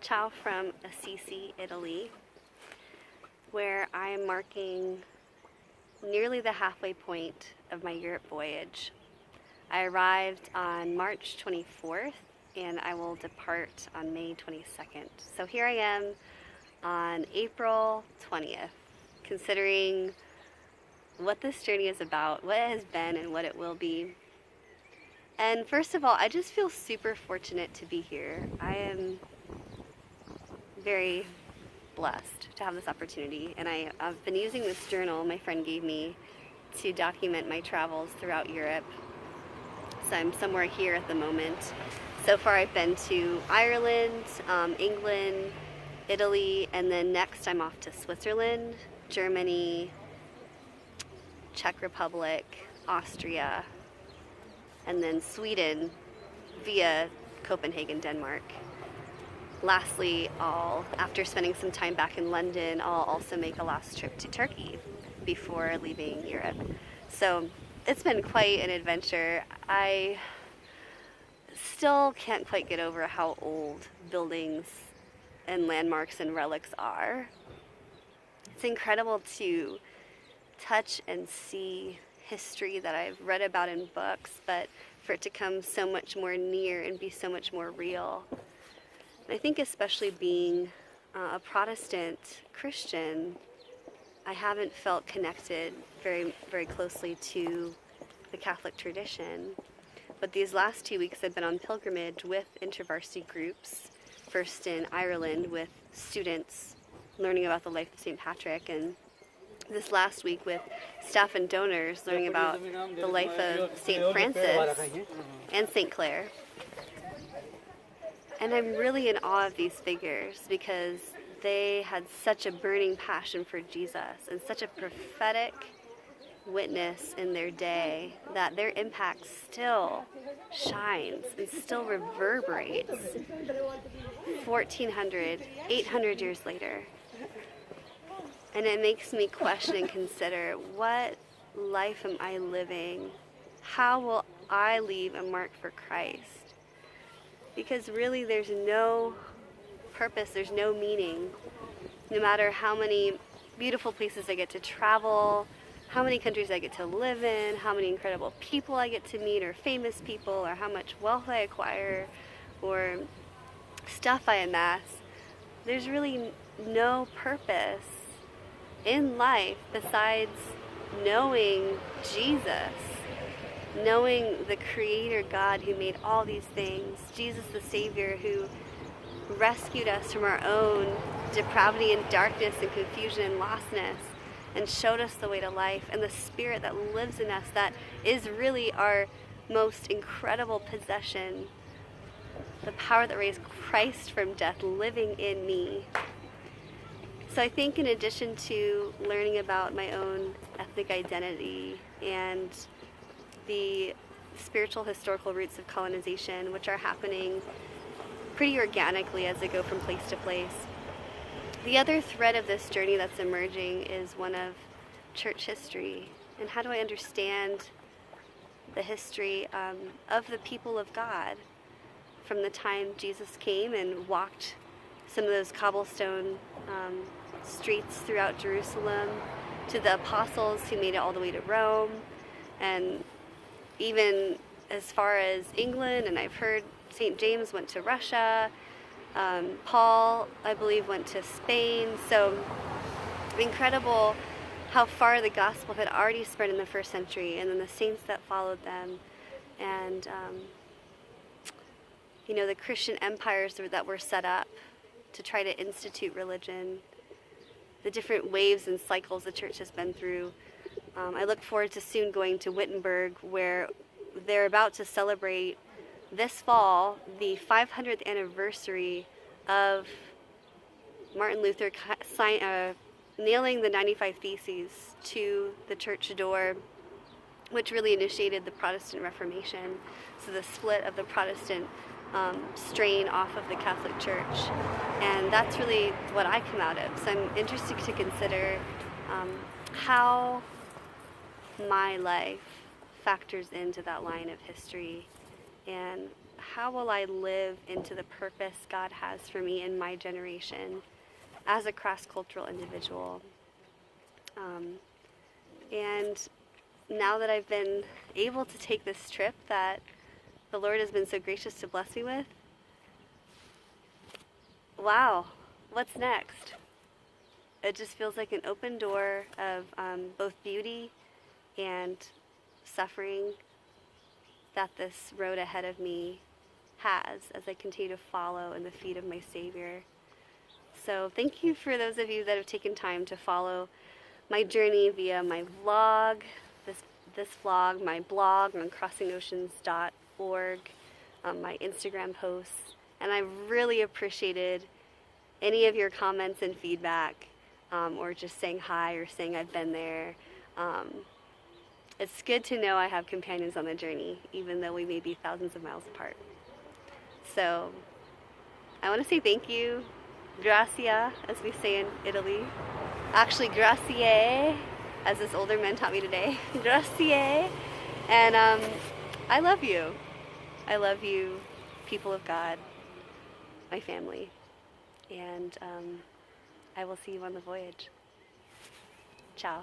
Ciao from Assisi, Italy, where I am marking nearly the halfway point of my Europe voyage. I arrived on March 24th and I will depart on May 22nd. So here I am on April 20th, considering what this journey is about, what it has been, and what it will be. And first of all, I just feel super fortunate to be here. I am very blessed to have this opportunity, and I've been using this journal my friend gave me to document my travels throughout Europe. So I'm somewhere here at the moment. So far I've been to Ireland, England, Italy, and then next I'm off to Switzerland, Germany, Czech Republic, Austria, and then Sweden via Copenhagen, Denmark. Lastly, after spending some time back in London, I'll also make a last trip to Turkey before leaving Europe. So it's been quite an adventure. I still can't quite get over how old buildings and landmarks and relics are. It's incredible to touch and see history that I've read about in books, but for it to come so much more near and be so much more real. I think especially being a Protestant Christian, I haven't felt connected very, very closely to the Catholic tradition. But these last 2 weeks I've been on pilgrimage with intervarsity groups, first in Ireland with students learning about the life of St. Patrick, and this last week with staff and donors learning about the life of St. Francis and St. Clare. And I'm really in awe of these figures because they had such a burning passion for Jesus and such a prophetic witness in their day that their impact still shines and still reverberates 1400, 800 years later. And it makes me question and consider, what life am I living? How will I leave a mark for Christ? Because really there's no purpose, there's no meaning. No matter how many beautiful places I get to travel, how many countries I get to live in, how many incredible people I get to meet, or famous people, or how much wealth I acquire, or stuff I amass, there's really no purpose in life besides knowing Jesus, knowing the Creator God who made all these things, Jesus the Savior who rescued us from our own depravity and darkness and confusion and lostness and showed us the way to life, and the Spirit that lives in us that is really our most incredible possession, the power that raised Christ from death living in me. So I think in addition to learning about my own ethnic identity and the spiritual historical roots of colonization, which are happening pretty organically as I go from place to place, the other thread of this journey that's emerging is one of church history. And how do I understand the history of the people of God from the time Jesus came and walked some of those cobblestone streets throughout Jerusalem, to the apostles who made it all the way to Rome, and even as far as England, and I've heard St. James went to Russia, Paul, I believe, went to Spain. So incredible how far the gospel had already spread in the first century, and then the saints that followed them, and the Christian empires that were set up to try to institute religion, the different waves and cycles the church has been through. I look forward to soon going to Wittenberg, where they're about to celebrate this fall the 500th anniversary of Martin Luther nailing the 95 Theses to the church door, which really initiated the Protestant Reformation. So the split of the Protestant strain off of the Catholic Church. And that's really what I come out of. So I'm interested to consider how my life factors into that line of history, and how will I live into the purpose God has for me in my generation as a cross-cultural individual. And now that I've been able to take this trip that the Lord has been so gracious to bless me with, wow, what's next? It just feels like an open door of both beauty and suffering that this road ahead of me has as I continue to follow in the feet of my Savior. So thank you for those of you that have taken time to follow my journey via my vlog, this vlog, my blog on crossingoceans.org, my Instagram posts, and I really appreciated any of your comments and feedback, or just saying hi or saying I've been there. It's good to know I have companions on the journey, even though we may be thousands of miles apart. So I want to say thank you, gracia, as we say in Italy. Actually, grazie, as this older man taught me today. Grazie. And I love you. I love you, people of God, my family. And I will see you on the voyage. Ciao.